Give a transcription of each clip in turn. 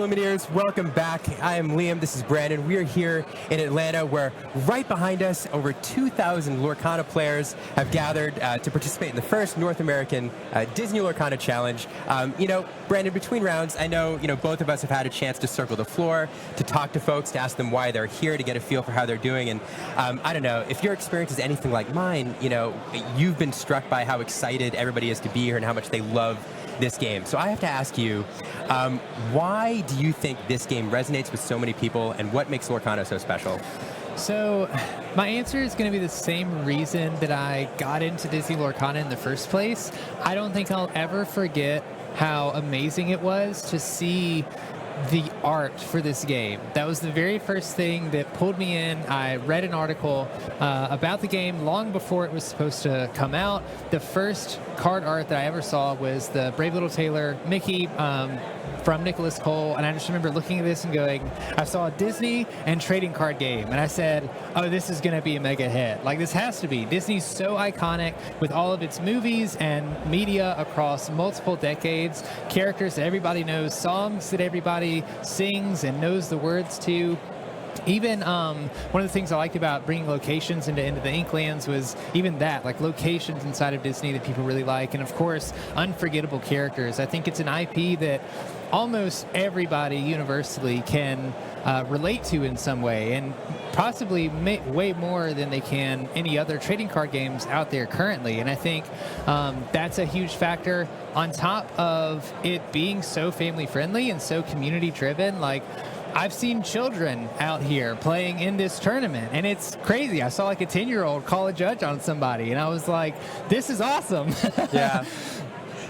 Lumineers, welcome back. I am Liam, this is Brandon. We are here in Atlanta where right behind us over 2,000 Lorcana players have gathered to participate in the first North American Disney Lorcana Challenge. Brandon, between rounds, I know, both of us have had a chance to circle the floor, to talk to folks, to ask them why they're here, to get a feel for how they're doing. And I don't know, if your experience is anything like mine, you've been struck by how excited everybody is to be here and how much they love this game. So I have to ask you, why do you think this game resonates with so many people, and what makes Lorcana so special? So my answer is going to be the same reason that I got into Disney Lorcana in the first place. I don't think I'll ever forget how amazing it was to see the art for this game. That was the very first thing that pulled me in. I read an article about the game long before it was supposed to come out. The first card art that I ever saw was the Brave Little Tailor Mickey from Nicholas Cole, and I just remember looking at this and going, I saw a Disney and trading card game, and I said, oh, this is going to be a mega hit. Like, this has to be. Disney's so iconic with all of its movies and media across multiple decades, characters that everybody knows, songs that everybody sings and knows the words to. Even one of the things I liked about bringing locations into the Inklands was even that, like locations inside of Disney that people really like, and of course, unforgettable characters. I think it's an IP that almost everybody universally can relate to in some way, and possibly way more than they can any other trading card games out there currently. And I think that's a huge factor, on top of it being so family friendly and so community driven. Like, I've seen children out here playing in this tournament, and it's crazy. I saw like a 10-year-old call a judge on somebody, and I was like, this is awesome. Yeah.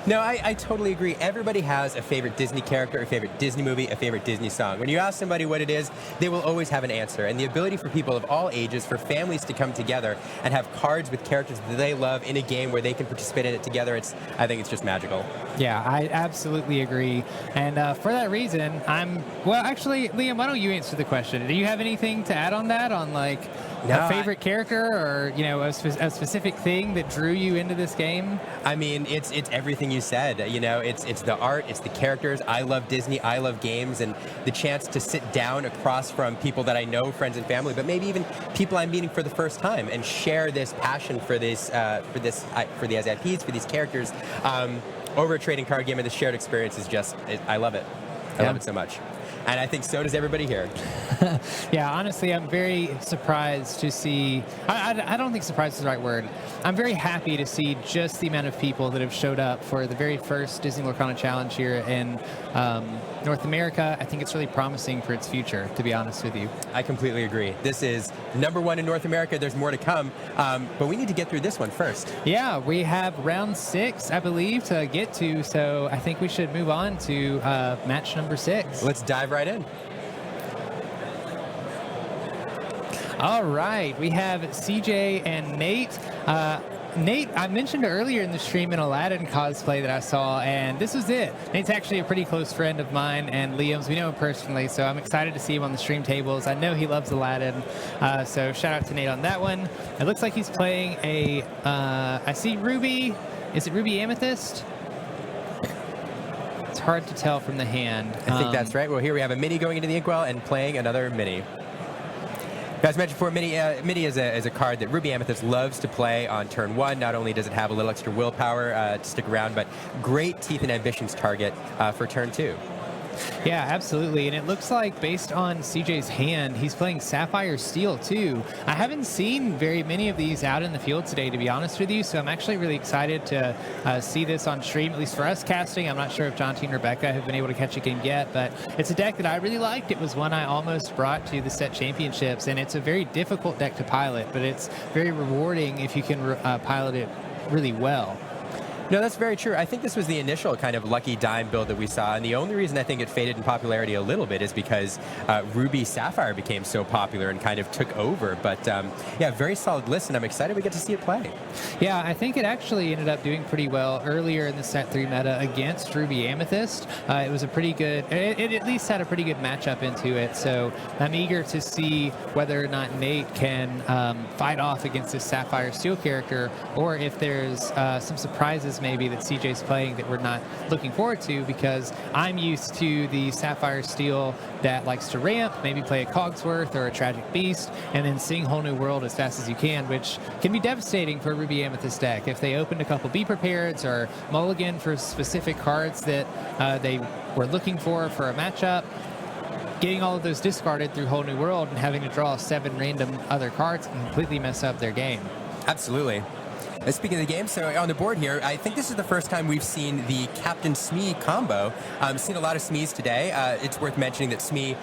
No, I totally agree. Everybody has a favorite Disney character, a favorite Disney movie, a favorite Disney song. When you ask somebody what it is, they will always have an answer. And the ability for people of all ages, for families to come together and have cards with characters that they love in a game where they can participate in it together, I think it's just magical. Yeah, I absolutely agree. And for that reason, actually, Liam, why don't you answer the question? Do you have anything to add on that, on like a favorite character, or a specific thing that drew you into this game? I mean, it's everything you said. It's the art, it's the characters. I love Disney, I love games, and the chance to sit down across from people that I know, friends and family, but maybe even people I'm meeting for the first time, and share this passion for the SIPs, for these characters, over a trading card game, and the shared experience is I love it. I love it so much. And I think so does everybody here. Yeah, honestly, I'm very surprised to see, I don't think surprised is the right word. I'm very happy to see just the amount of people that have showed up for the very first Disney Lorcana Challenge here in North America. I think it's really promising for its future, to be honest with you. I completely agree. This is #1 in North America. There's more to come, but we need to get through this one first. Yeah, we have round 6, I believe, to get to, so I think we should move on to match number 6. Let's dive right in. All right, we have CJ and Nate. Nate, I mentioned earlier in the stream an Aladdin cosplay that I saw, and this was it. Nate's actually a pretty close friend of mine and Liam's. We know him personally, so I'm excited to see him on the stream tables. I know he loves Aladdin, so shout out to Nate on that one. It looks like he's playing I see Ruby. Is it Ruby Amethyst? It's hard to tell from the hand. I think that's right. Well, here we have a mini going into the inkwell and playing another mini. As mentioned before, Mini is a card that Ruby Amethyst loves to play on turn 1. Not only does it have a little extra willpower to stick around, but great Teeth and Ambitions target for turn 2. Yeah, absolutely. And it looks like, based on CJ's hand, he's playing Sapphire Steel too. I haven't seen very many of these out in the field today, to be honest with you, so I'm actually really excited to see this on stream, at least for us casting. I'm not sure if Jonty and Rebecca have been able to catch a game yet, but it's a deck that I really liked. It was one I almost brought to the set championships, and it's a very difficult deck to pilot, but it's very rewarding if you can pilot it really well. No, that's very true. I think this was the initial kind of lucky dime build that we saw, and the only reason I think it faded in popularity a little bit is because Ruby Sapphire became so popular and kind of took over. But yeah, very solid list, and I'm excited we get to see it play. Yeah, I think it actually ended up doing pretty well earlier in the set 3 meta against Ruby Amethyst. It was a pretty good, it at least had a pretty good matchup into it, so I'm eager to see whether or not Nate can fight off against this Sapphire Steel character, or if there's some surprises phases maybe that CJ's playing that we're not looking forward to, because I'm used to the Sapphire Steel that likes to ramp, maybe play a Cogsworth or a Tragic Beast, and then sing Whole New World as fast as you can, which can be devastating for a Ruby Amethyst deck. If they opened a couple Be Prepareds or mulligan for specific cards that they were looking for a matchup, getting all of those discarded through Whole New World and having to draw 7 random other cards can completely mess up their game. Absolutely. Speaking of the game, so on the board here, I think this is the first time we've seen the Captain Smee combo. Seen a lot of Smees today. It's worth mentioning that Smee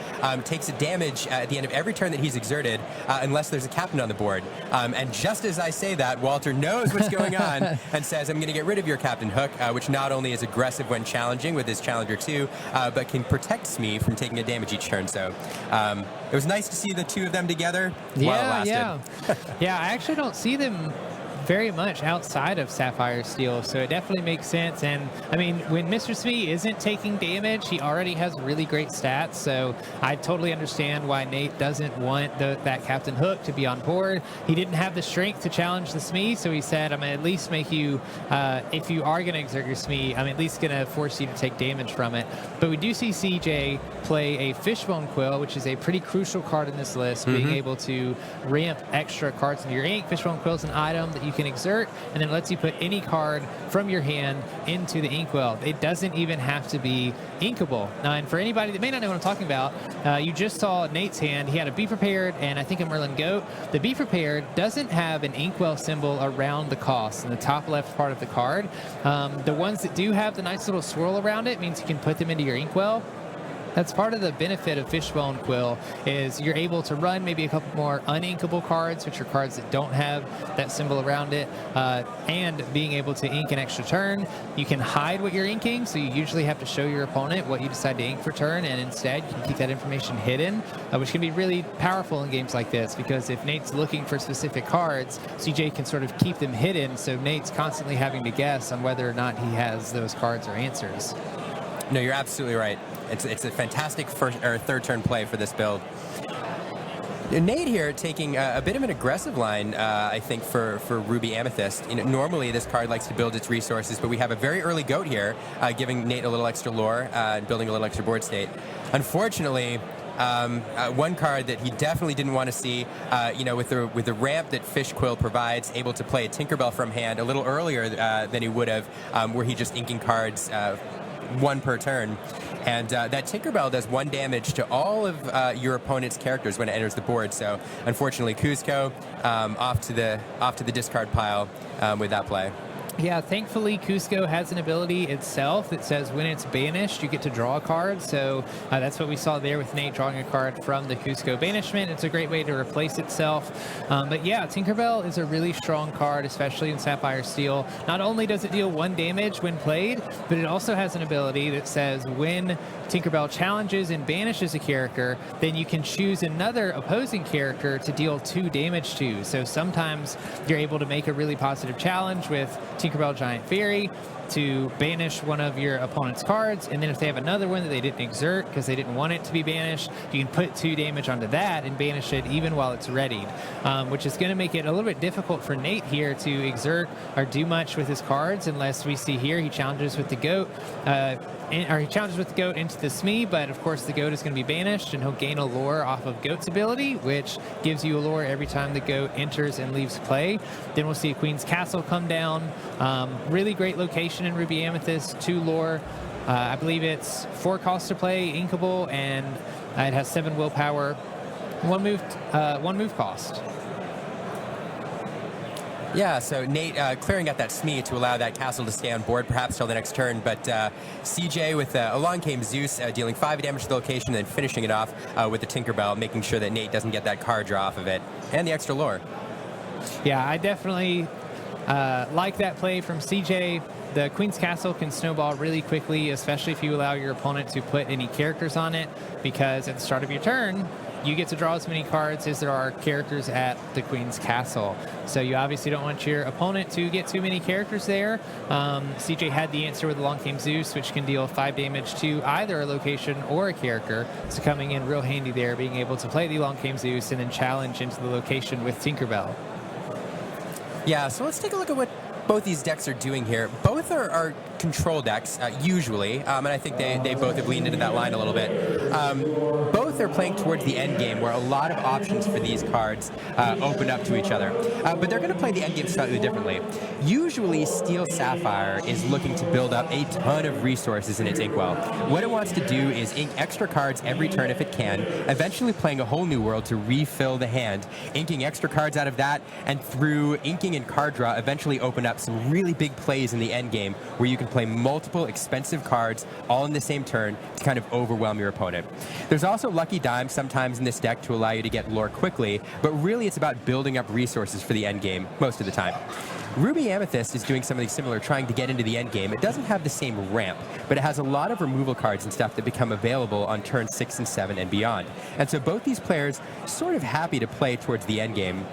takes a damage at the end of every turn that he's exerted, unless there's a captain on the board. And just as I say that, Walter knows what's going on and says, I'm going to get rid of your Captain Hook, which not only is aggressive when challenging with his Challenger 2, but can protect Smee from taking a damage each turn. So it was nice to see the two of them together while it lasted. Yeah, I actually don't see them very much outside of Sapphire Steel, so it definitely makes sense. And I mean, when Mr. Smee isn't taking damage, he already has really great stats, so I totally understand why Nate doesn't want that Captain Hook to be on board. He didn't have the strength to challenge the Smee, so he said, I'm gonna at least make you, if you are gonna exert your Smee, I'm at least gonna force you to take damage from it. But we do see CJ play a Fishbone Quill, which is a pretty crucial card in this list, being able to ramp extra cards into your ink. Fishbone Quill is an item that you can exert, and then it lets you put any card from your hand into the inkwell. It doesn't even have to be inkable. Now, and for anybody that may not know what I'm talking about, you just saw Nate's hand. He had a Be Prepared and I think a Merlin Goat. The Be Prepared doesn't have an inkwell symbol around the cost in the top left part of the card. The ones that do have the nice little swirl around it means you can put them into your inkwell. That's part of the benefit of Fishbone Quill, is you're able to run maybe a couple more uninkable cards, which are cards that don't have that symbol around it, and being able to ink an extra turn. You can hide what you're inking, so you usually have to show your opponent what you decide to ink for turn, and instead you can keep that information hidden, which can be really powerful in games like this, because if Nate's looking for specific cards, CJ can sort of keep them hidden, so Nate's constantly having to guess on whether or not he has those cards or answers. No, you're absolutely right. It's a fantastic third turn play for this build. Nate here taking a bit of an aggressive line, I think, for Ruby Amethyst. Normally this card likes to build its resources, but we have a very early goat here, giving Nate a little extra lore and building a little extra board state. Unfortunately, one card that he definitely didn't want to see, with the ramp that Fish Quill provides, able to play a Tinkerbell from hand a little earlier than he would have, were he just inking cards one per turn. And that Tinkerbell does 1 damage to all of your opponent's characters when it enters the board. So unfortunately, Kuzco off to the discard pile with that play. Yeah, thankfully, Kuzco has an ability itself that says when it's banished, you get to draw a card. So that's what we saw there with Nate drawing a card from the Kuzco banishment. It's a great way to replace itself. But yeah, Tinkerbell is a really strong card, especially in Sapphire Steel. Not only does it deal 1 damage when played, but it also has an ability that says when Tinkerbell challenges and banishes a character, then you can choose another opposing character to deal 2 damage to. So sometimes you're able to make a really positive challenge with Tinkerbell Giant Fairy to banish one of your opponent's cards, and then if they have another one that they didn't exert because they didn't want it to be banished, you can put 2 damage onto that and banish it even while it's readied, which is going to make it a little bit difficult for Nate here to exert or do much with his cards, unless we see here he challenges with the goat, or he challenges with the goat into the Smee, but of course the goat is going to be banished and he'll gain a lore off of Goat's ability, which gives you a lore every time the goat enters and leaves play. Then we'll see a Queen's Castle come down. Really great location in Ruby Amethyst, 2 lore. I believe it's 4 cost to play, inkable, and it has 7 willpower, 1 move cost. Yeah, so Nate clearing out that Smee to allow that castle to stay on board, perhaps till the next turn. But CJ with along came Zeus, dealing 5 damage to the location, then finishing it off with the Tinkerbell, making sure that Nate doesn't get that card draw off of it, and the extra lore. Yeah, I definitely like that play from CJ. The Queen's Castle can snowball really quickly, especially if you allow your opponent to put any characters on it, because at the start of your turn, you get to draw as many cards as there are characters at the Queen's Castle. So you obviously don't want your opponent to get too many characters there. CJ had the answer with the Long Came Zeus, which can deal 5 damage to either a location or a character. So coming in real handy there, being able to play the Long Came Zeus and then challenge into the location with Tinkerbell. Yeah, so let's take a look at what both these decks are doing here, both are control decks, usually, and I think they both have leaned into that line a little bit. Both are playing towards the end game, where a lot of options for these cards open up to each other. But they're going to play the end game slightly differently. Usually, Steel Sapphire is looking to build up a ton of resources in its inkwell. What it wants to do is ink extra cards every turn if it can, eventually playing a whole new world to refill the hand, inking extra cards out of that, and through inking and card draw, eventually open up some really big plays in the end game where you can play multiple expensive cards all in the same turn to kind of overwhelm your opponent. There's also Lucky Dimes sometimes in this deck to allow you to get lore quickly, but really it's about building up resources for the end game most of the time. Ruby Amethyst is doing something similar, trying to get into the end game. It doesn't have the same ramp, but it has a lot of removal cards and stuff that become available on turn 6 and 7 and beyond. And so both these players sort of happy to play towards the end game.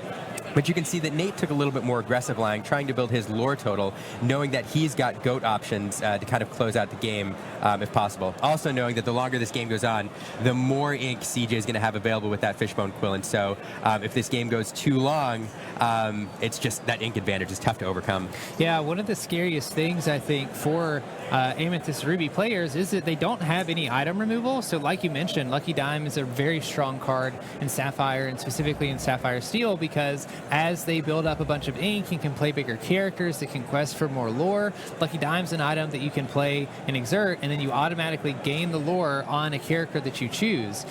But you can see that Nate took a little bit more aggressive line, trying to build his lore total, knowing that he's got GOAT options to kind of close out the game if possible. Also knowing that the longer this game goes on, the more ink CJ is going to have available with that Fishbone Quill. And so if this game goes too long, it's just that ink advantage is tough to overcome. Yeah, one of the scariest things, I think, for Amethyst Ruby players is that they don't have any item removal. So like you mentioned, Lucky Dime is a very strong card in Sapphire, and specifically in Sapphire Steel, because as they build up a bunch of ink and can play bigger characters that can quest for more lore, Lucky Dime's an item that you can play and exert, and then you automatically gain the lore on a character that you choose.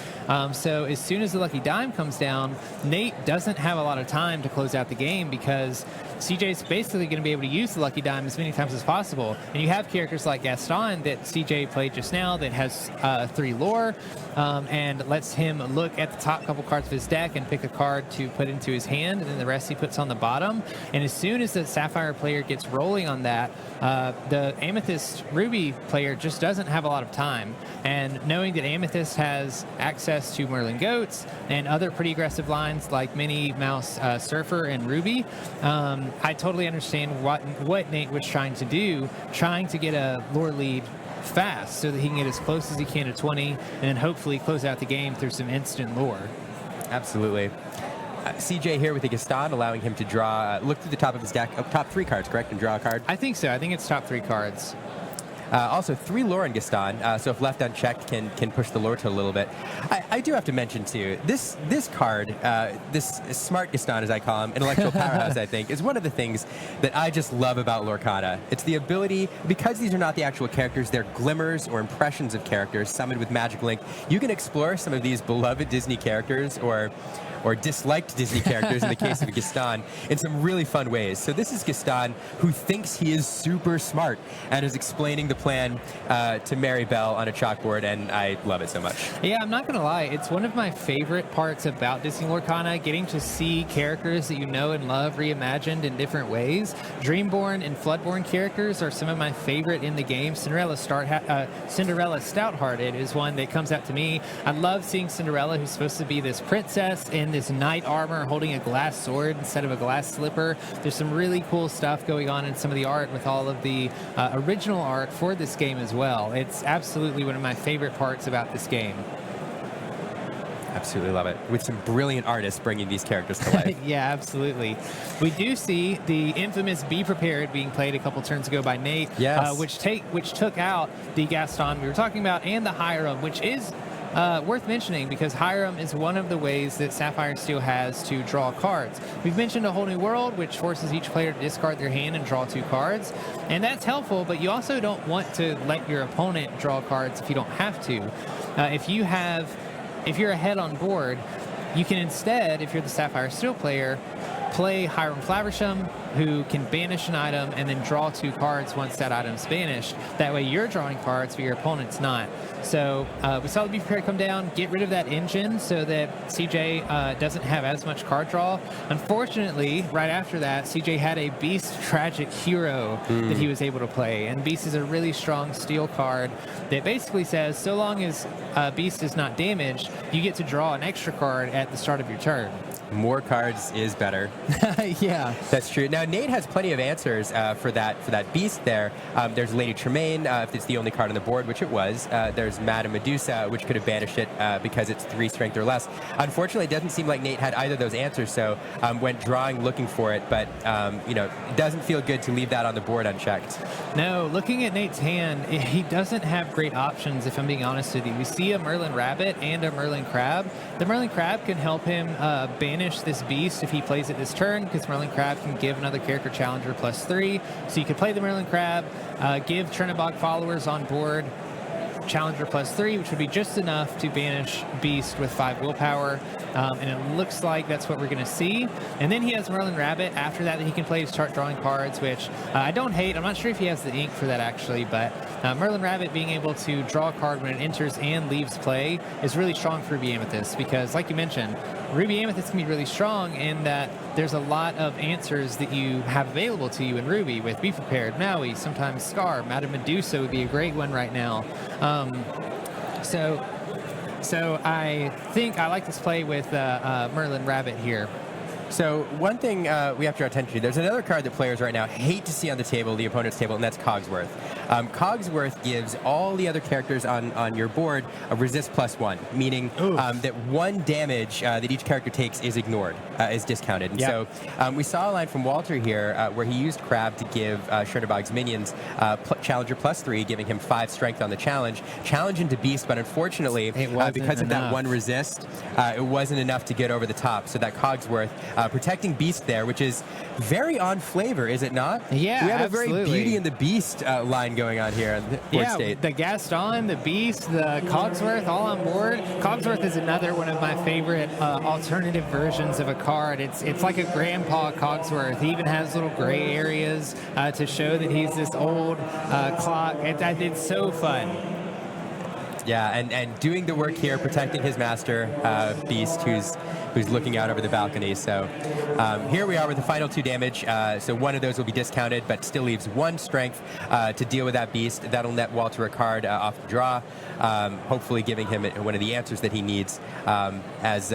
So as soon as the Lucky Dime comes down, Nate doesn't have a lot of time to close out the game, because CJ's basically going to be able to use the Lucky Dime as many times as possible. And you have characters like Gaston that CJ played just now that has 3 lore, and lets him look at the top couple cards of his deck and pick a card to put into his hand, and then the rest he puts on the bottom. And as soon as the Sapphire player gets rolling on that, the Amethyst Ruby player just doesn't have a lot of time. And knowing that Amethyst has access to Merlin Goats and other pretty aggressive lines like Minnie Mouse Surfer and Ruby, I totally understand what Nate was trying to do, trying to get a lore lead fast so that he can get as close as he can to 20 and then hopefully close out the game through some instant lore. Absolutely. CJ here with the Gaston, allowing him to draw, look through the top of his deck, top 3 cards, correct, and draw a card? I think so. I think it's top 3 cards. Also, 3 lore in Gaston, so if left unchecked, can push the lore to a little bit. I do have to mention, too, this card, this smart Gaston, as I call him, intellectual powerhouse, I think, is one of the things that I just love about Lorcana. It's the ability, because these are not the actual characters, they're glimmers or impressions of characters summoned with Magic Link. You can explore some of these beloved Disney characters or disliked Disney characters in the case of Gaston in some really fun ways. So this is Gaston, who thinks he is super smart and is explaining the plan to Mary Bell on a chalkboard, and I love it so much. Yeah, I'm not going to lie. It's one of my favorite parts about Disney Lorcana, getting to see characters that you know and love reimagined in different ways. Dreamborn and Floodborn characters are some of my favorite in the game. Cinderella Stouthearted is one that comes out to me. I love seeing Cinderella, who's supposed to be this princess in this knight armor holding a glass sword instead of a glass slipper. There's some really cool stuff going on in some of the art with all of the original art for this game as well. It's absolutely one of my favorite parts about this game. Absolutely love it. With some brilliant artists bringing these characters to life. Yeah, absolutely. We do see the infamous Be Prepared being played a couple turns ago by Nate, yes. Which took out the Gaston we were talking about and the Hiram, which is worth mentioning because Hiram is one of the ways that Sapphire Steel has to draw cards. We've mentioned A Whole New World, which forces each player to discard their hand and draw 2 cards, and that's helpful, but you also don't want to let your opponent draw cards if you don't have to. If you're ahead on board, you can instead, if you're the Sapphire Steel player, play Hiram Flaversham, who can banish an item and then draw 2 cards once that item's banished. That way you're drawing cards, but your opponent's not. So we saw the Be Prepared come down, get rid of that engine so that CJ doesn't have as much card draw. Unfortunately, right after that, CJ had a Beast Tragic Hero that he was able to play. And Beast is a really strong steel card that basically says, so long as Beast is not damaged, you get to draw an extra card at the start of your turn. more cards is better. Yeah. That's true. Now, Nate has plenty of answers for that beast there. There's Lady Tremaine, if it's the only card on the board, which it was. There's Madame Medusa, which could have banished it because it's 3 strength or less. Unfortunately, it doesn't seem like Nate had either of those answers, so went drawing looking for it, but it doesn't feel good to leave that on the board unchecked. No, looking at Nate's hand, he doesn't have great options, if I'm being honest with you. We see a Merlin Rabbit and a Merlin Crab. The Merlin Crab can help him banish this beast if he plays it this turn, because Merlin Crab can give another character challenger +3. So you could play the Merlin Crab, give Chernobog followers on board challenger +3, which would be just enough to banish beast with 5 willpower. And it looks like that's what we're going to see. And then he has Merlin Rabbit after that he can play to start drawing cards, which I don't hate. I'm not sure if he has the ink for that, actually, but Merlin Rabbit being able to draw a card when it enters and leaves play is really strong for Ruby Amethyst, because, like you mentioned, Ruby Amethyst can be really strong in that there's a lot of answers that you have available to you in Ruby with Be Prepared, Maui, sometimes Scar. Madame Medusa would be a great one right now. So I think I like this play with Merlin Rabbit here. So one thing we have to draw attention to, there's another card that players right now hate to see on the table, the opponent's table, and that's Cogsworth. Cogsworth gives all the other characters on your board a resist +1, meaning that 1 damage that each character takes is ignored, is discounted. And so we saw a line from Walter here where he used Crab to give Chernobog's minions Challenger +3, giving him 5 strength on the challenge into Beast, but unfortunately, because of that 1 resist, it wasn't enough to get over the top. So that Cogsworth protecting Beast there, which is very on flavor, is it not? Yeah, we have absolutely. a very Beauty and the Beast line going on here on the board state. The Gaston, the Beast, the Cogsworth, all on board. Cogsworth is another one of my favorite alternative versions of a card. It's like a grandpa Cogsworth. He even has little gray areas to show that he's this old clock. It's so fun. Yeah, and doing the work here, protecting his master, Beast, who's looking out over the balcony. So here we are with the final 2 damage. So one of those will be discounted, but still leaves 1 strength to deal with that Beast. That'll net Walter a card off the draw, hopefully giving him one of the answers that he needs as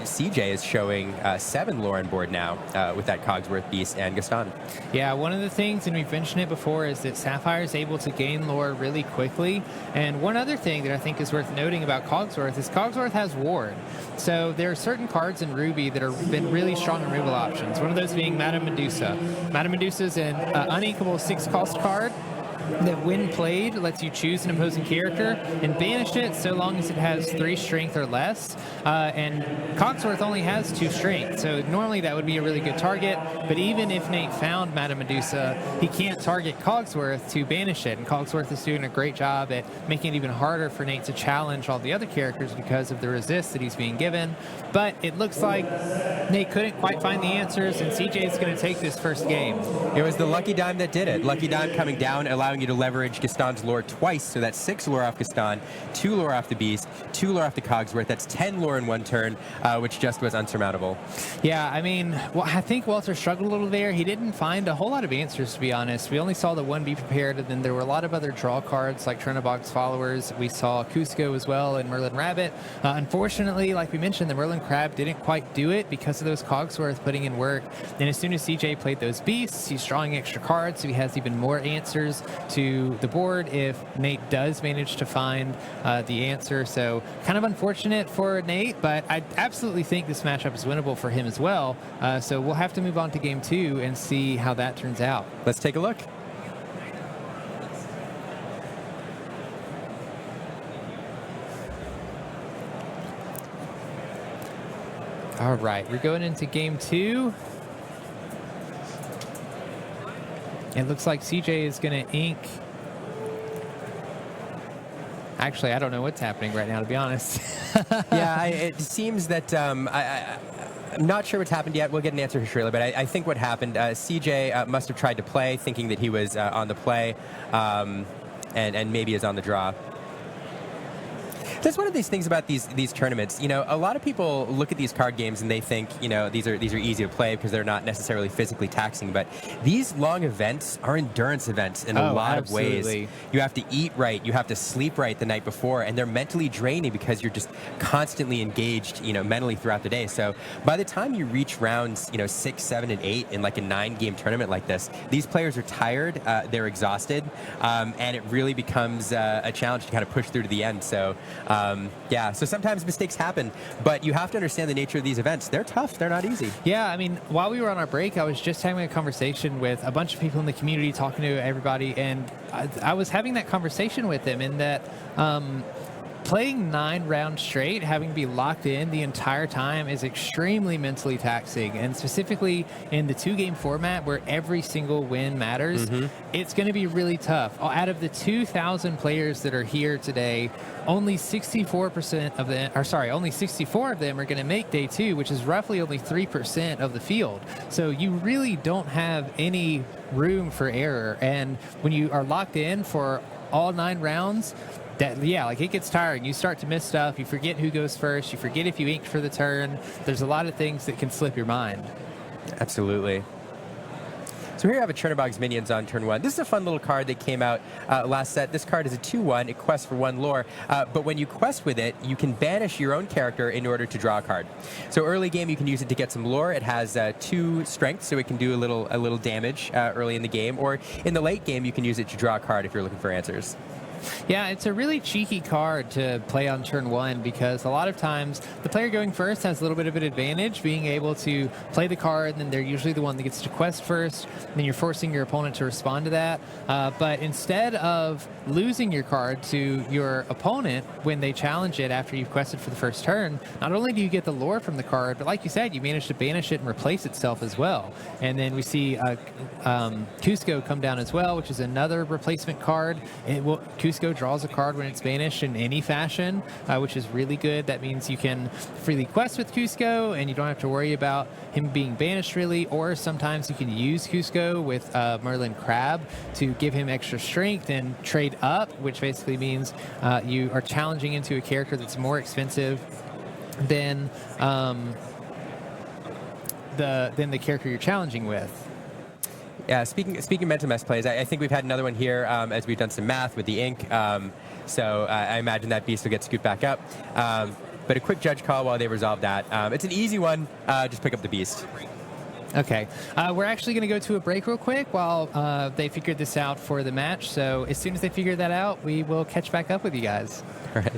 CJ is showing 7 lore on board now with that Cogsworth, Beast, and Gaston. Yeah, one of the things, and we've mentioned it before, is that Sapphire is able to gain lore really quickly. And one other thing that I think is worth noting about Cogsworth is Cogsworth has Ward. So there are certain cards in Ruby that have been really strong removal options, one of those being Madame Medusa. Madame Medusa is an uninkable 6-cost card that, when played, lets you choose an opposing character and banish it so long as it has 3 strength or less. And Cogsworth only has 2 strength, so normally that would be a really good target. But even if Nate found Madame Medusa, he can't target Cogsworth to banish it. And Cogsworth is doing a great job at making it even harder for Nate to challenge all the other characters because of the resist that he's being given. But it looks like Nate couldn't quite find the answers, and CJ is going to take this first game. It was the Lucky Dime that did it. Lucky Dime coming down, allowing you to leverage Gaston's lore twice. So that's 6 lore off Gaston, 2 lore off the Beast, 2 lore off the Cogsworth. That's 10 lore in 1 turn, which just was unsurmountable. Yeah, I mean, I think Walter struggled a little there. He didn't find a whole lot of answers, to be honest. We only saw the 1 Be Prepared, and then there were a lot of other draw cards like Chernobog's Followers. We saw Cusco as well and Merlin Rabbit. Unfortunately, like we mentioned, the Merlin Crab didn't quite do it because of those Cogsworth putting in work. And as soon as CJ played those Beasts, he's drawing extra cards, so he has even more answers to the board if Nate does manage to find the answer. So kind of unfortunate for Nate, but I absolutely think this matchup is winnable for him as well. So we'll have to move on to game 2 and see how that turns out. Let's take a look. All right, we're going into game 2. It looks like CJ is going to ink. Actually, I don't know what's happening right now, to be honest. Yeah, it seems that I'm not sure what's happened yet. We'll get an answer here shortly, but I think what happened, CJ must have tried to play, thinking that he was on the play, and maybe is on the draw. That's one of these things about these tournaments. You know, a lot of people look at these card games and they think, you know, these are easy to play because they're not necessarily physically taxing. But these long events are endurance events in a lot of ways. You have to eat right, you have to sleep right the night before, and they're mentally draining because you're just constantly engaged, you know, mentally throughout the day. So by the time you reach rounds, you know, 6, 7, and 8 in like a 9-game tournament like this, these players are tired, they're exhausted, and it really becomes a challenge to kind of push through to the end. So. Yeah, so sometimes mistakes happen, but you have to understand the nature of these events. They're tough. They're not easy. Yeah, I mean, while we were on our break, I was just having a conversation with a bunch of people in the community, talking to everybody, and I was having that conversation with them in that playing 9 rounds straight, having to be locked in the entire time is extremely mentally taxing. And specifically in the 2-game format where every single win matters, it's going to be really tough. Out of the 2,000 players that are here today, only 64% of them, or sorry, only 64 of them are going to make day 2, which is roughly only 3% of the field. So you really don't have any room for error. And when you are locked in for all 9 rounds, like it gets tiring. You start to miss stuff. You forget who goes first. You forget if you inked for the turn. There's a lot of things that can slip your mind. Absolutely. So here you have a Chernobog's Minions on turn 1. This is a fun little card that came out last set. This card is a 2/1. It quests for 1 lore. But when you quest with it, you can banish your own character in order to draw a card. So early game, you can use it to get some lore. It has 2 strength, so it can do a little damage early in the game. Or in the late game, you can use it to draw a card if you're looking for answers. Yeah, it's a really cheeky card to play on turn 1 because a lot of times the player going first has a little bit of an advantage being able to play the card, and then they're usually the one that gets to quest first, and then you're forcing your opponent to respond to that. But instead of losing your card to your opponent when they challenge it after you've quested for the first turn, not only do you get the lore from the card, but like you said, you manage to banish it and replace itself as well. And then we see Cusco come down as well, which is another replacement card. Cusco draws a card when it's banished in any fashion, which is really good. That means you can freely quest with Cusco, and you don't have to worry about him being banished, really. Or sometimes you can use Cusco with Merlin Crab to give him extra strength and trade up, which basically means you are challenging into a character that's more expensive than the character you're challenging with. Yeah, speaking of mental mess plays, I think we've had another one here as we've done some math with the ink. So I imagine that beast will get scooped back up. But a quick judge call while they resolve that. It's an easy one. Just pick up the beast. Okay. We're actually going to go to a break real quick while they figure this out for the match. So as soon as they figure that out, we will catch back up with you guys. All right.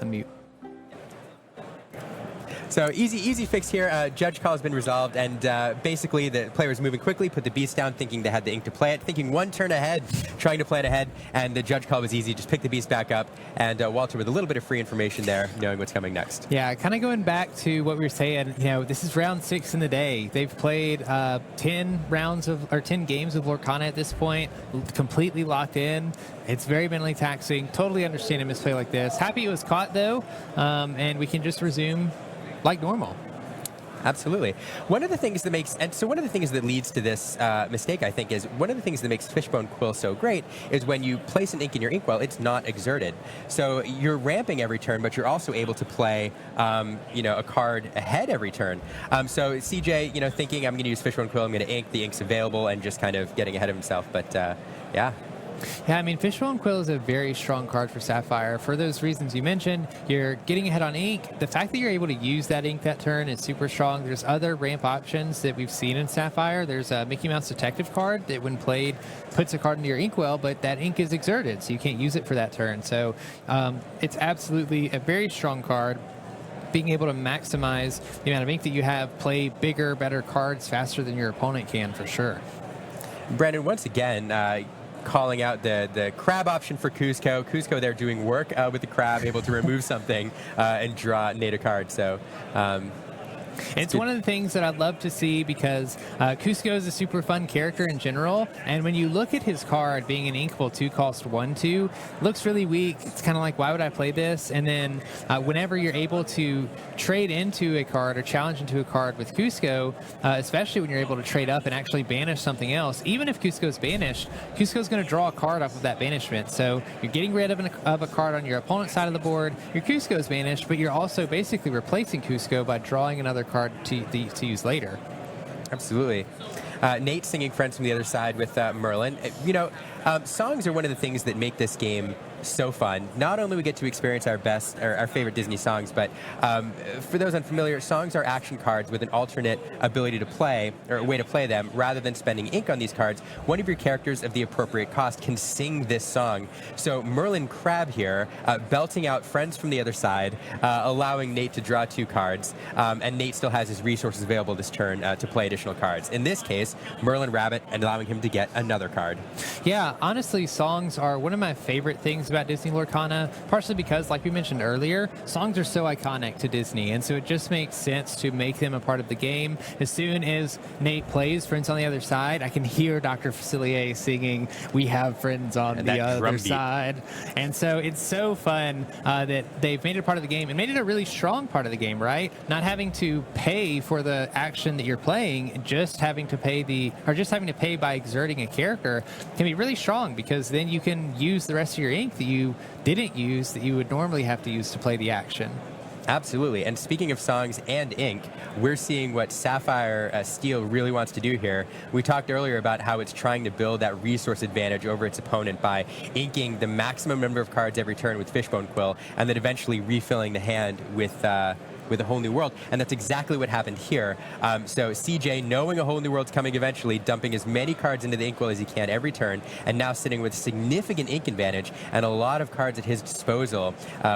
Unmute. So easy fix here. Judge call has been resolved, and basically the player was moving quickly, put the beast down, thinking they had the ink to play it, thinking one turn ahead, trying to plan ahead, and the judge call was easy. Just pick the beast back up, and Walter with a little bit of free information there, knowing what's coming next. Yeah, kind of going back to what we were saying. You know, this is round 6 in the day. They've played 10 games of Lorcana at this point, completely locked in. It's very mentally taxing. Totally understand a misplay like this. Happy it was caught though, and we can just resume like normal. Absolutely. One of the things that leads to this mistake, I think, is one of the things that makes Fishbone Quill so great is when you place an ink in your inkwell, it's not exerted. So you're ramping every turn, but you're also able to play, a card ahead every turn. So CJ, thinking I'm going to use Fishbone Quill, I'm going to ink, the ink's available, and just kind of getting ahead of himself. But yeah. Yeah, I mean, Fishbone Quill is a very strong card for Sapphire. For those reasons you mentioned, you're getting ahead on ink. The fact that you're able to use that ink that turn is super strong. There's other ramp options that we've seen in Sapphire. There's a Mickey Mouse Detective card that, when played, puts a card into your inkwell, but that ink is exerted, so you can't use it for that turn. So it's absolutely a very strong card. Being able to maximize the amount of ink that you have, play bigger, better cards faster than your opponent can, for sure. Brandon, once again, calling out the crab option for Kuzco. Kuzco there doing work with the crab, able to remove something and draw Nate a card. So it's one of the things that I'd love to see, because Kuzco is a super fun character in general, and when you look at his card being an inkable 2-cost 1/2, looks really weak. It's kind of like, why would I play this? And then whenever you're able to trade into a card or challenge into a card with Kuzco, especially when you're able to trade up and actually banish something else, even if Kuzco's banished, Kuzco's going to draw a card off of that banishment. So you're getting rid of a card on your opponent's side of the board, your Kuzco's banished, but you're also basically replacing Kuzco by drawing another card to use later. Absolutely. Nate singing Friends from the Other Side with Merlin. Songs are one of the things that make this game so fun. Not only we get to experience our favorite Disney songs, but for those unfamiliar, songs are action cards with an alternate ability to play, or a way to play them. Rather than spending ink on these cards, one of your characters of the appropriate cost can sing this song. So Merlin Crab here, belting out Friends from the Other Side, allowing Nate to draw 2 cards, and Nate still has his resources available this turn to play additional cards. In this case, Merlin Rabbit, and allowing him to get another card. Yeah, honestly, songs are one of my favorite things about Disney Lorcana, partially because, like we mentioned earlier, songs are so iconic to Disney, and so it just makes sense to make them a part of the game. As soon as Nate plays Friends on the Other Side, I can hear Dr. Facilier singing "We Have Friends on the Other Side," and so it's so fun that they've made it a part of the game and made it a really strong part of the game, right? Not having to pay for the action that you're playing, just having to pay by exerting a character can be really strong, because then you can use the rest of your ink that you didn't use that you would normally have to use to play the action. Absolutely. And speaking of songs and ink, we're seeing what Sapphire Steel really wants to do here. We talked earlier about how it's trying to build that resource advantage over its opponent by inking the maximum number of cards every turn with Fishbone Quill, and then eventually refilling the hand with a whole new world. And that's exactly what happened here. So CJ, knowing a whole new world's coming eventually, dumping as many cards into the inkwell as he can every turn, and now sitting with significant ink advantage and a lot of cards at his disposal,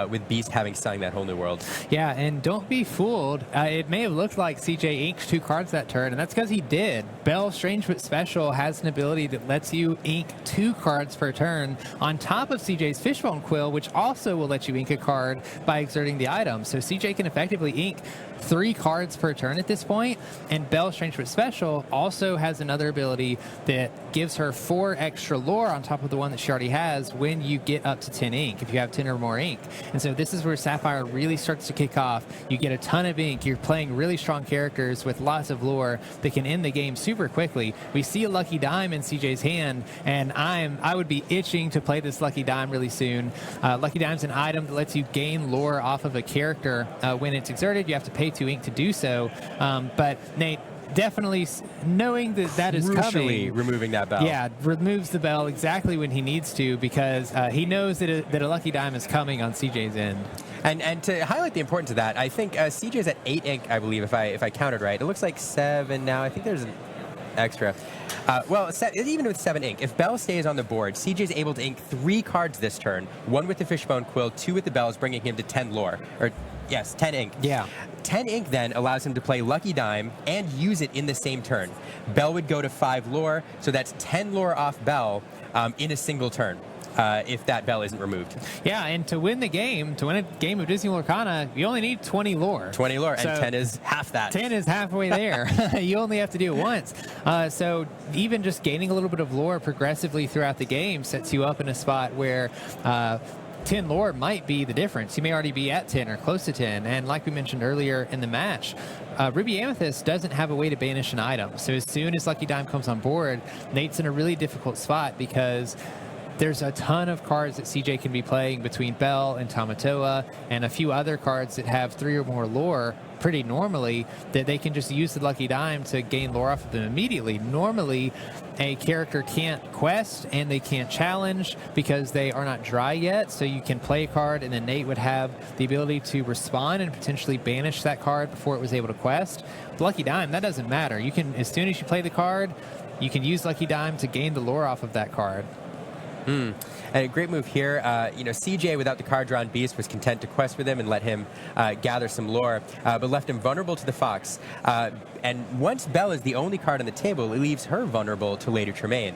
with Beast having sung that whole new world. Yeah, and don't be fooled. It may have looked like CJ inked 2 cards that turn, and that's because he did. Bell Strange but Special has an ability that lets you ink 2 cards per turn on top of CJ's Fishbone Quill, which also will let you ink a card by exerting the item. So CJ can effectively ink 3 cards per turn at this point, and Belle Strange but Special also has another ability that gives her 4 extra lore on top of the one that she already has when you get up to 10 ink, if you have 10 or more ink. And so this is where Sapphire really starts to kick off. You get a ton of ink, you're playing really strong characters with lots of lore that can end the game super quickly. We see a Lucky Dime in CJ's hand, and I would be itching to play this Lucky Dime really soon. Lucky Dime's an item that lets you gain lore off of a character when it's exerted. You have to pay 2 ink to do so, but Nate definitely, knowing that is coming, removing that bell. Yeah, removes the bell exactly when he needs to, because he knows that a Lucky Dime is coming on CJ's end. And to highlight the importance of that, I think CJ's at 8 ink, I believe, if I counted right. It looks like 7 now. I think there's an extra. Even with 7 ink, if Bell stays on the board, CJ's able to ink 3 cards this turn. 1 with the Fishbone Quill, 2 with the bells, bringing him to 10 lore. Yes, 10 ink. Yeah. 10 ink then allows him to play Lucky Dime and use it in the same turn. Bell would go to 5 lore, so that's 10 lore off Bell in a single turn. If that bell isn't removed. Yeah, and to win a game of Disney Lorcana, you only need 20 lore. 20 lore, and 10 is half that. 10 is halfway there. You only have to do it once. So even just gaining a little bit of lore progressively throughout the game sets you up in a spot where 10 lore might be the difference. He may already be at 10 or close to 10. And like we mentioned earlier in the match, Ruby Amethyst doesn't have a way to banish an item. So as soon as Lucky Dime comes on board, Nate's in a really difficult spot because there's a ton of cards that CJ can be playing between Bell and Tamatoa and a few other cards that have 3 or more lore pretty normally that they can just use the Lucky Dime to gain lore off of them immediately. Normally, a character can't quest and they can't challenge because they are not dry yet, so you can play a card and then Nate would have the ability to respond and potentially banish that card before it was able to quest. With Lucky Dime, that doesn't matter. You can, as soon as you play the card, you can use Lucky Dime to gain the lore off of that card. And a great move here. CJ, without the card drawn beast, was content to quest with him and let him gather some lore, but left him vulnerable to the Fox. And once Belle is the only card on the table, it leaves her vulnerable to Lady Tremaine,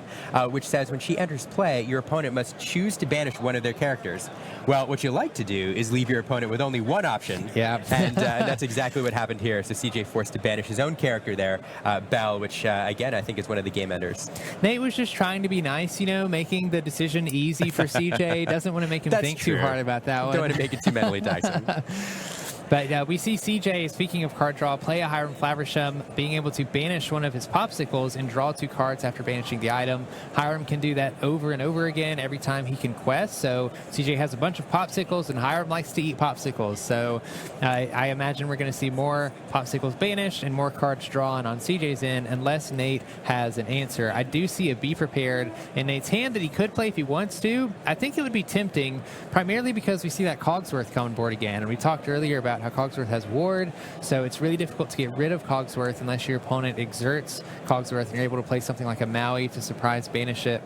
which says when she enters play, your opponent must choose to banish one of their characters. Well, what you like to do is leave your opponent with only one option. Yeah. And that's exactly what happened here. So CJ forced to banish his own character there, Belle, which, again, I think is one of the game enders. Nate was just trying to be nice, making the decision easy for CJ. Doesn't want to make him think too hard about that one. Don't want to make it too mentally taxing. But we see CJ, speaking of card draw, play a Hiram Flaversham, being able to banish one of his popsicles and draw 2 cards after banishing the item. Hiram can do that over and over again every time he can quest. So CJ has a bunch of popsicles, and Hiram likes to eat popsicles. So I imagine we're going to see more popsicles banished and more cards drawn on CJ's end unless Nate has an answer. I do see a Be Prepared in Nate's hand that he could play if he wants to. I think it would be tempting, primarily because we see that Cogsworth come on board again. And we talked earlier about how Cogsworth has ward, so it's really difficult to get rid of Cogsworth unless your opponent exerts Cogsworth and you're able to play something like a Maui to surprise banish it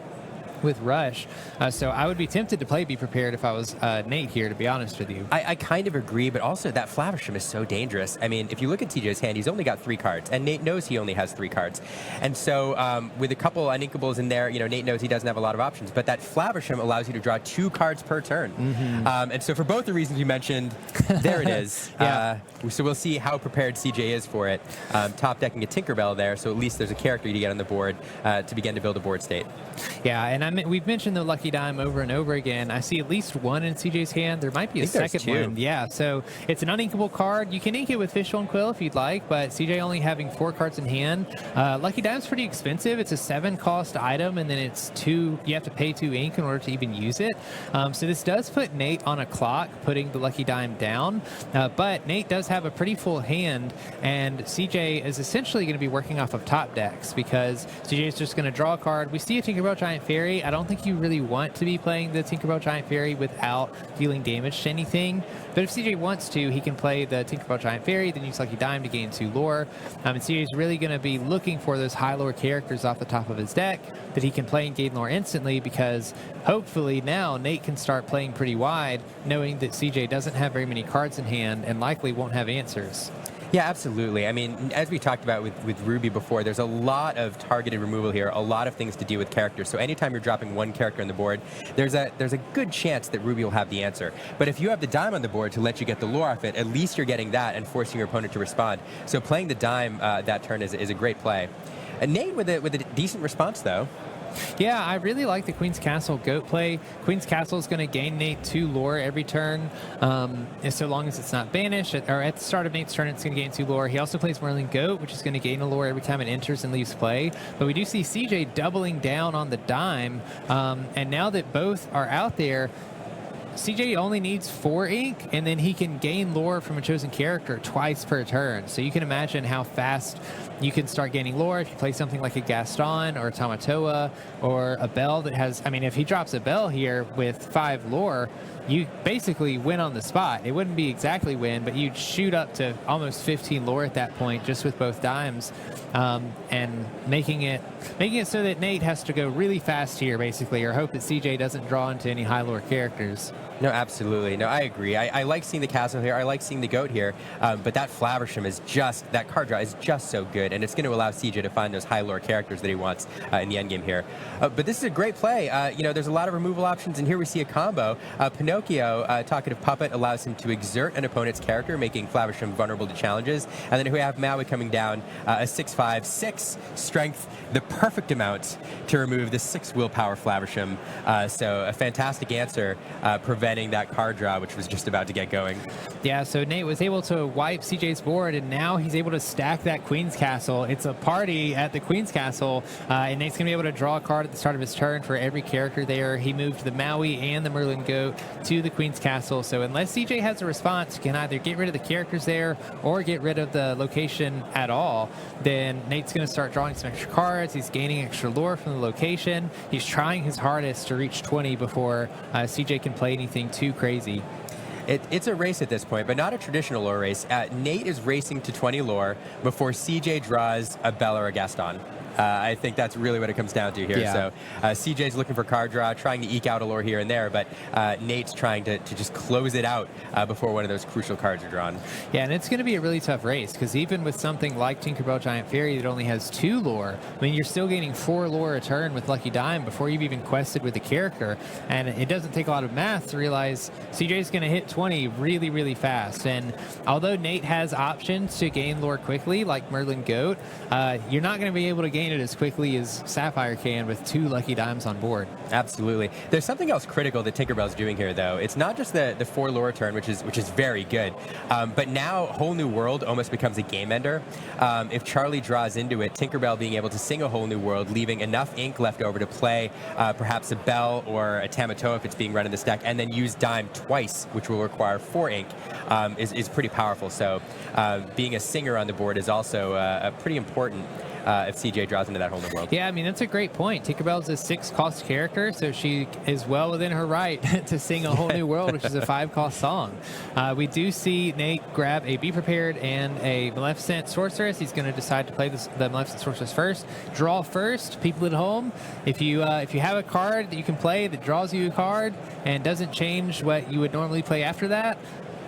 with Rush. So I would be tempted to play Be Prepared if I was Nate here, to be honest with you. I kind of agree, but also that Flaversham is so dangerous. I mean, if you look at TJ's hand, he's only got 3 cards, and Nate knows he only has 3 cards. And so with a couple uninkables in there, Nate knows he doesn't have a lot of options, but that Flaversham allows you to draw 2 cards per turn. And so for both the reasons you mentioned, there it is. Yeah. So we'll see how prepared CJ is for it. Top decking a Tinkerbell there, so at least there's a character to get on the board to begin to build a board state. Yeah, and we've mentioned the Lucky Dime over and over again. I see at least one in CJ's hand. There might be a second one. Yeah, so it's an uninkable card. You can ink it with Fishbowl and Quill if you'd like, but CJ only having 4 cards in hand. Lucky Dime's pretty expensive. It's a 7-cost item, and then it's 2. You have to pay 2 ink in order to even use it. So this does put Nate on a clock, putting the Lucky Dime down. But Nate does have a pretty full hand, and CJ is essentially going to be working off of top decks because CJ is just going to draw a card. We see a Tinkerbell Giant Fairy. I don't think you really want to be playing the Tinkerbell Giant Fairy without dealing damage to anything. But if CJ wants to, he can play the Tinkerbell Giant Fairy, then use Lucky Dime to gain 2 lore. And CJ is really going to be looking for those high lore characters off the top of his deck that he can play and gain lore instantly, because hopefully now Nate can start playing pretty wide, knowing that CJ doesn't have very many cards in hand and likely won't have answers. Yeah, absolutely. I mean, as we talked about with Ruby before, there's a lot of targeted removal here, a lot of things to do with characters. So anytime you're dropping one character on the board, there's a good chance that Ruby will have the answer. But if you have the dime on the board to let you get the lore off it, at least you're getting that and forcing your opponent to respond. So playing the dime that turn is a great play. Nate with a decent response, though. Yeah, I really like the Queen's Castle goat play. Queen's Castle is going to gain Nate 2 lore every turn, and so long as it's not banished, or at the start of Nate's turn, it's going to gain 2 lore. He also plays Merlin Goat, which is going to gain a lore every time it enters and leaves play. But we do see CJ doubling down on the dime, and now that both are out there, CJ only needs 4 ink, and then he can gain lore from a chosen character twice per turn. So you can imagine how fast you can start gaining lore if you play something like a Gaston or a Tamatoa or a Bell that has, I mean, if he drops a Bell here with 5 lore, you basically win on the spot. It wouldn't be exactly win, but you'd shoot up to almost 15 lore at that point just with both dimes, and making it so that Nate has to go really fast here, basically, or hope that CJ doesn't draw into any high lore characters. No, absolutely. No, I agree. I like seeing the castle here. I like seeing the goat here. But that Flaversham is just, that card draw is just so good. And it's going to allow CJ to find those high lore characters that he wants in the endgame here. But this is a great play. There's a lot of removal options. And here we see a combo. Pinocchio, Talkative Puppet, allows him to exert an opponent's character, making Flaversham vulnerable to challenges. And then we have Maui coming down, a 6/5, 6 strength, the perfect amount to remove the 6 willpower Flaversham. So a fantastic answer, preventing preventing that card draw, which was just about to get going. Yeah, so Nate was able to wipe CJ's board, and now he's able to stack that Queen's Castle. It's a party at the Queen's Castle, and Nate's going to be able to draw a card at the start of his turn for every character there. He moved the Maui and the Merlin Goat to the Queen's Castle, so unless CJ has a response, he can either get rid of the characters there or get rid of the location at all. Then Nate's going to start drawing some extra cards. He's gaining extra lore from the location. He's trying his hardest to reach 20 before CJ can play anything too crazy. It's a race at this point, but not a traditional lore race. Nate is racing to 20 lore before CJ draws a Bell or a Gaston. I think that's really what it comes down to here. Yeah. So CJ's looking for card draw, trying to eke out a lore here and there, but Nate's trying to just close it out before one of those crucial cards are drawn. Yeah, and it's going to be a really tough race, because even with something like Tinkerbell Giant Fairy that only has 2 lore, I mean, you're still gaining 4 lore a turn with Lucky Dime before you've even quested with the character, and it doesn't take a lot of math to realize CJ's going to hit 20 really, really fast. And although Nate has options to gain lore quickly, like Merlin Goat, you're not going to be able to gain it as quickly as Sapphire can with 2 Lucky Dimes on board. Absolutely. There's something else critical that Tinkerbell's doing here, though. It's not just the 4 lore turn, which is very good, but now Whole New World almost becomes a game ender. If Charlie draws into it, Tinkerbell being able to sing a Whole New World, leaving enough ink left over to play perhaps a Bell or a Tamatoa if it's being run in this deck, and then use Dime twice, which will require 4 ink, is pretty powerful. So being a singer on the board is also pretty important if CJ draws into that Whole New World. Yeah, I mean, that's a great point. Tinkerbell's a 6-cost character, so she is well within her right to sing a Whole New World, which is a 5-cost song. We do see Nate grab a Be Prepared and a Maleficent Sorceress. He's going to decide to play the Maleficent Sorceress first. Draw first, people at home. If you have a card that you can play that draws you a card and doesn't change what you would normally play after that,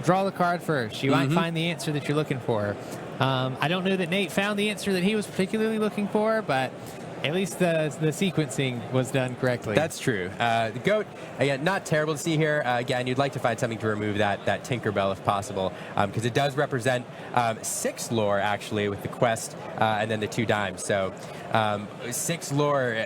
draw the card first. You might find the answer that you're looking for. I don't know that Nate found the answer that he was particularly looking for, but at least the sequencing was done correctly. That's true. The Goat, again, not terrible to see here. Again, you'd like to find something to remove that Tinkerbell if possible, because it does represent 6 lore, actually, with the quest and then the 2 dimes. So 6 lore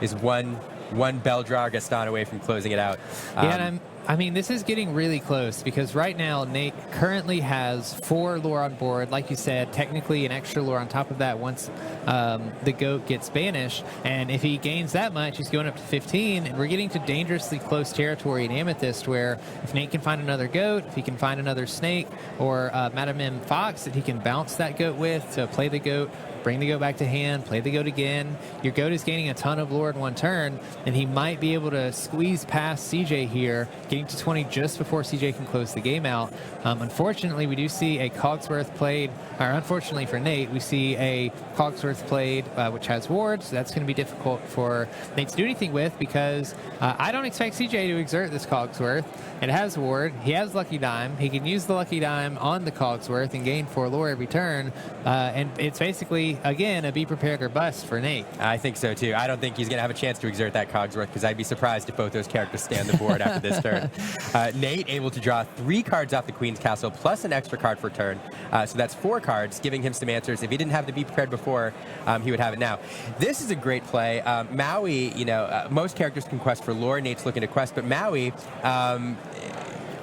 is one Bell draw or Gaston away from closing it out. Yeah, and I mean, this is getting really close, because right now Nate currently has 4 lore on board. Like you said, technically an extra lore on top of that once the Goat gets banished. And if he gains that much, he's going up to 15. And we're getting to dangerously close territory in Amethyst, where if Nate can find another Goat, if he can find another Snake or Madame M. Fox that he can bounce that Goat with to play the Goat, bring the Goat back to hand, play the Goat again. Your Goat is gaining a ton of lore in one turn, and he might be able to squeeze past CJ here, getting to 20 just before CJ can close the game out. Unfortunately, we do see a Cogsworth played, or unfortunately for Nate, we see a Cogsworth played which has wards. So that's going to be difficult for Nate to do anything with, because I don't expect CJ to exert this Cogsworth. It has ward, he has Lucky Dime, he can use the Lucky Dime on the Cogsworth and gain 4 lore every turn, and it's basically, again, a Be Prepared or Bust for Nate. I think so, too. I don't think he's going to have a chance to exert that Cogsworth, because I'd be surprised if both those characters stay on the board after this turn. Nate able to draw 3 cards off the Queen's Castle, plus an extra card for turn. So that's 4 cards, giving him some answers. If he didn't have the Be Prepared before, he would have it now. This is a great play. Maui, most characters can quest for lore. Nate's looking to quest, but Maui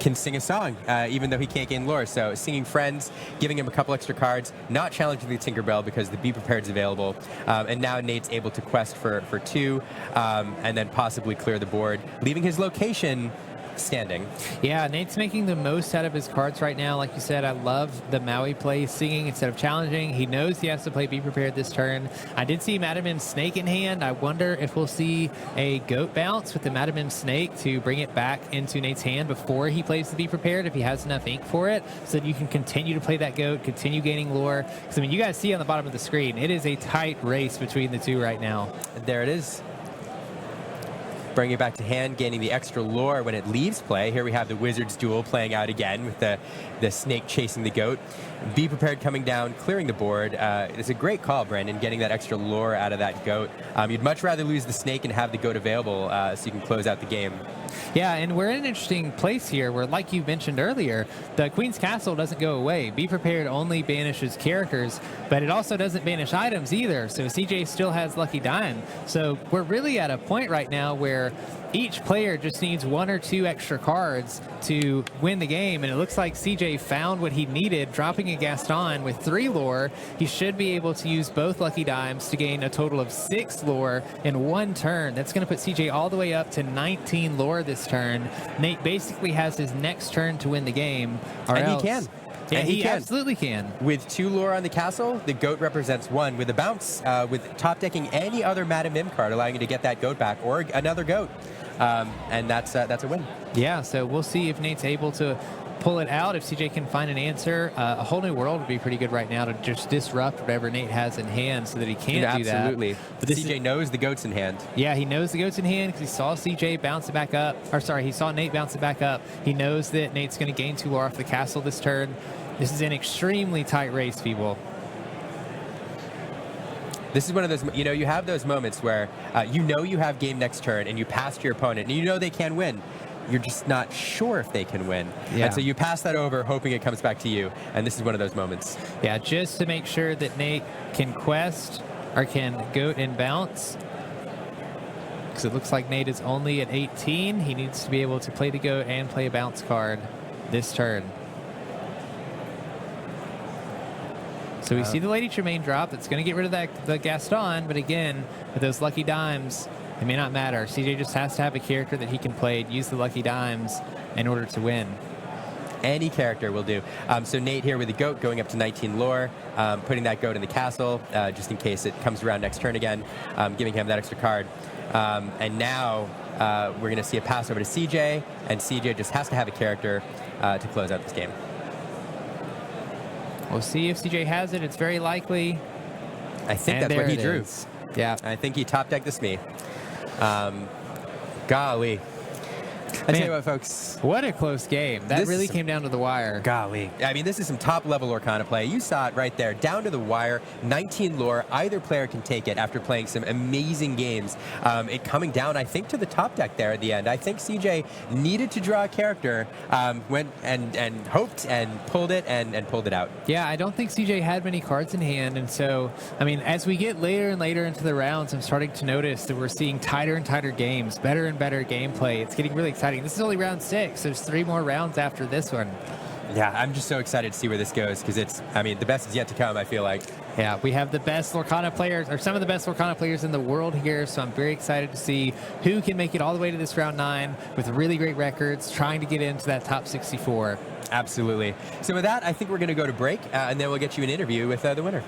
can sing a song, even though he can't gain lore. So singing Friends, giving him a couple extra cards, not challenging the Tinkerbell because the Be Prepared is available. And now Nate's able to quest for 2 and then possibly clear the board, leaving his location standing. Yeah, Nate's making the most out of his cards right now. Like you said, I love the Maui play, singing instead of challenging. He knows he has to play Be Prepared this turn. I did see Madame M Snake in hand. I wonder if we'll see a Goat bounce with the Madame M Snake to bring it back into Nate's hand before he plays the Be Prepared, if he has enough ink for it, so that you can continue to play that Goat, continue gaining lore. Because, I mean, you guys see on the bottom of the screen, it is a tight race between the 2 right now. There it is. Bringing it back to hand, gaining the extra lore when it leaves play. Here we have the Wizard's Duel playing out again with the Snake chasing the Goat. Be Prepared coming down, clearing the board. It's a great call, Brandon, getting that extra lore out of that Goat. You'd much rather lose the Snake and have the Goat available so you can close out the game. Yeah, and we're in an interesting place here where, like you mentioned earlier, the Queen's Castle doesn't go away. Be Prepared only banishes characters, but it also doesn't banish items either. So CJ still has Lucky Dime. So we're really at a point right now where each player just needs 1 or 2 extra cards to win the game, and it looks like CJ found what he needed, dropping a Gaston with 3 lore. He should be able to use both Lucky Dimes to gain a total of 6 lore in 1 turn. That's going to put CJ all the way up to 19 lore this turn. Nate basically has his next turn to win the game. And he can. Yeah, And he can. absolutely can. With 2 lore on the castle, the goat represents 1. With a bounce, with top decking any other Madam Mim card, allowing you to get that goat back or another goat. And that's a win. Yeah, so we'll see if Nate's able to pull it out. If CJ can find an answer, a whole new world would be pretty good right now to just disrupt whatever Nate has in hand so that he can't do that. Absolutely. But CJ knows the goat's in hand. Yeah, he knows the goat's in hand because he saw CJ bounce it back up. Or sorry, he saw Nate bounce it back up. He knows that Nate's going to gain 2 lore off the castle this turn. This is an extremely tight race, people. This is one of those, you have those moments where you have game next turn and you pass to your opponent and you know they can win. You're just not sure if they can win. Yeah. And so you pass that over hoping it comes back to you. And this is one of those moments. Yeah, just to make sure that Nate can quest or can goat and bounce. Because it looks like Nate is only at 18. He needs to be able to play the goat and play a bounce card this turn. So we see the Lady Tremaine drop. That's going to get rid of the Gaston. But again, with those Lucky Dimes, it may not matter. CJ just has to have a character that he can play, use the Lucky Dimes in order to win. Any character will do. So Nate here with the goat going up to 19 lore, putting that goat in the castle just in case it comes around next turn again, giving him that extra card. And now we're going to see a pass over to CJ, and CJ just has to have a character to close out this game. We'll see if CJ has it. It's very likely. I think that's what he drew. Is. Yeah. I think he top decked this me. Golly. I tell you what, folks. What a close game. That really came down to the wire. Golly. I mean, this is some top-level Lorcana play. You saw it right there, down to the wire, 19 lore. Either player can take it after playing some amazing games. It coming down, I think, to the top deck there at the end. I think CJ needed to draw a character, went and hoped and pulled it and pulled it out. Yeah, I don't think CJ had many cards in hand. And so, I mean, as we get later and later into the rounds, I'm starting to notice that we're seeing tighter and tighter games, better and better gameplay. It's getting really exciting. This is only round 6. There's 3 more rounds after this one. Yeah, I'm just so excited to see where this goes because the best is yet to come, I feel like. Yeah, we have the best Lorcana players, or some of the best Lorcana players in the world here, so I'm very excited to see who can make it all the way to this round 9 with really great records, trying to get into that top 64. Absolutely. So with that, I think we're going to go to break, and then we'll get you an interview with the winner.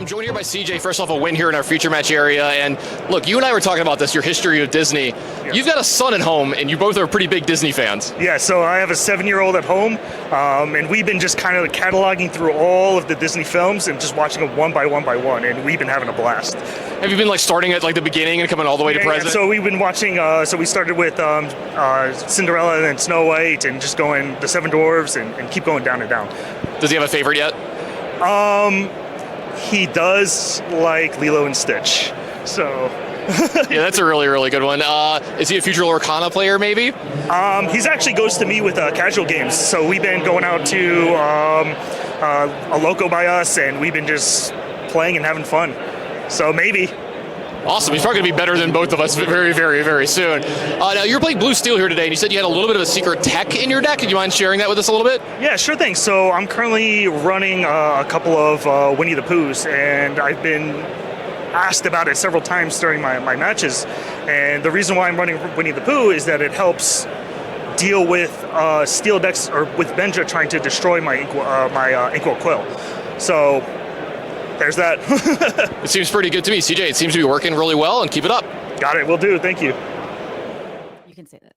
I'm joined here by CJ. First off, a win here in our feature match area. And look, you and I were talking about this, your history of Disney. Yeah. You've got a son at home, and you both are pretty big Disney fans. Yeah, so I have a 7-year-old at home, and we've been just kind of cataloging through all of the Disney films and just watching them one by one, and we've been having a blast. Have you been like starting at like the beginning and coming all the way to present? So we've been watching, so we started with Cinderella and then Snow White and just going the Seven Dwarfs and keep going down and down. Does he have a favorite yet? He does like Lilo and Stitch, so. Yeah, that's a really, really good one. Is he a future Lorcana player, maybe? He's actually goes to me with casual games, so we've been going out to a loco by us, and we've been just playing and having fun, so maybe. Awesome. He's probably going to be better than both of us very, very, very soon. Now, you're playing Blue Steel here today, and you said you had a little bit of a secret tech in your deck. Could you mind sharing that with us a little bit? Yeah, sure thing. So I'm currently running a couple of Winnie the Poohs, and I've been asked about it several times during my matches. And the reason why I'm running Winnie the Pooh is that it helps deal with steel decks, or with Benja trying to destroy my Inkwell Quill. So there's that. It seems pretty good to me, CJ. It seems to be working really well, and keep it up. Got it. Will do. Thank you. You can say that.